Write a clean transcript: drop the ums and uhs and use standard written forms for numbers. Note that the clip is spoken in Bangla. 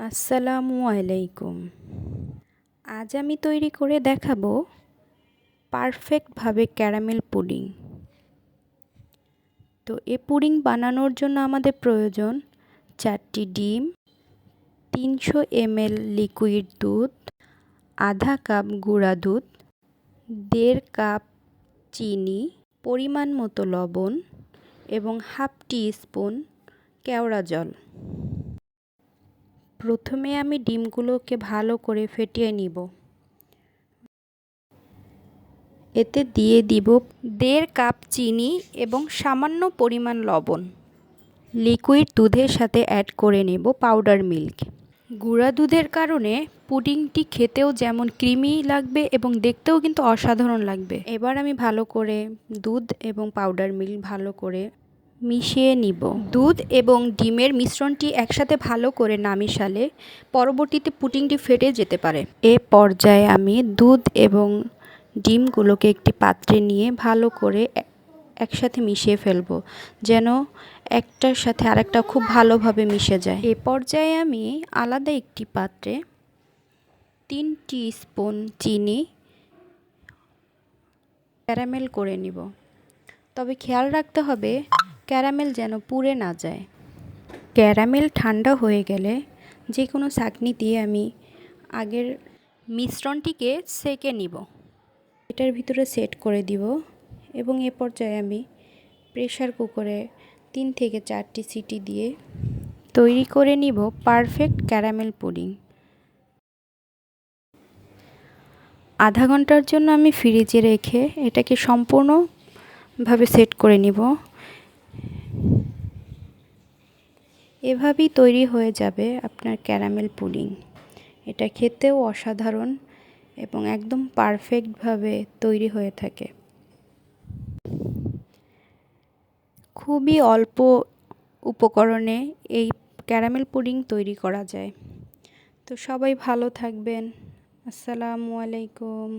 আসসালামু আলাইকুম। আজ আমি তৈরি করে দেখাবো পারফেক্টভাবে ক্যারামেল পুডিং। তো এই পুডিং বানানোর জন্য আমাদের প্রয়োজন 4টি ডিম, 300 ml লিকুইড দুধ, আধা কাপ গুঁড়া দুধ, 1.5 কাপ চিনি, পরিমাণ মতো লবণ এবং হাফ টি স্পুন কেওড়া জল। প্রথমে আমি ডিমগুলোকে ভালো করে ফেটিয়ে নিব। এতে দিয়ে দিব 1.5 কাপ চিনি এবং সামান্য পরিমাণ লবণ। লিকুইড দুধের সাথে অ্যাড করে নেব পাউডার মিল্ক। গুঁড়া দুধের কারণে পুডিংটি খেতেও যেমন ক্রিমি লাগবে এবং দেখতেও কিন্তু অসাধারণ লাগবে। এবার আমি ভালো করে দুধ এবং পাউডার মিল্ক ভালো করে মিশিয়ে নিব। দুধ এবং ডিমের মিশ্রণটি একসাথে ভালো করে না মিশালে পরবর্তীতে পুডিংটি ফেটে যেতে পারে। এ পর্যায়ে আমি দুধ এবং ডিমগুলোকে একটি পাত্রে নিয়ে ভালো করে একসাথে মিশিয়ে ফেলবো, যেন একটার সাথে আরেকটা খুব ভালোভাবে মিশে যায়। এ পর্যায়ে আমি আলাদা একটি পাত্রে 3 টিস্পুন চিনি ক্যারামেল করে নিব। তবে খেয়াল রাখতে হবে ক্যারামেল যেন পুড়ে না যায়। ক্যারামেল ঠান্ডা হয়ে গেলে যে কোনো ছাঁকনি দিয়ে আমি আগের মিশ্রণটিকে সেঁকে নিব। এটার ভিতরে সেট করে দিব এবং এ পর্যায়ে আমি প্রেসার কুকারে 3 থেকে 4টি সিটি দিয়ে তৈরি করে নিব পারফেক্ট ক্যারামেল পুডিং। আধা ঘন্টার জন্য আমি ফ্রিজে রেখে এটাকে সম্পূর্ণভাবে সেট করে নিব। এভাবেই তৈরি হয়ে যাবে আপনার ক্যারামেল পুডিং। এটা খেতেও অসাধারণ এবং একদম পারফেক্টভাবে তৈরি হয়ে থাকে। খুবই অল্প উপকরণে এই ক্যারামেল পুডিং তৈরি করা যায়। তো সবাই ভালো থাকবেন। আসসালামু আলাইকুম।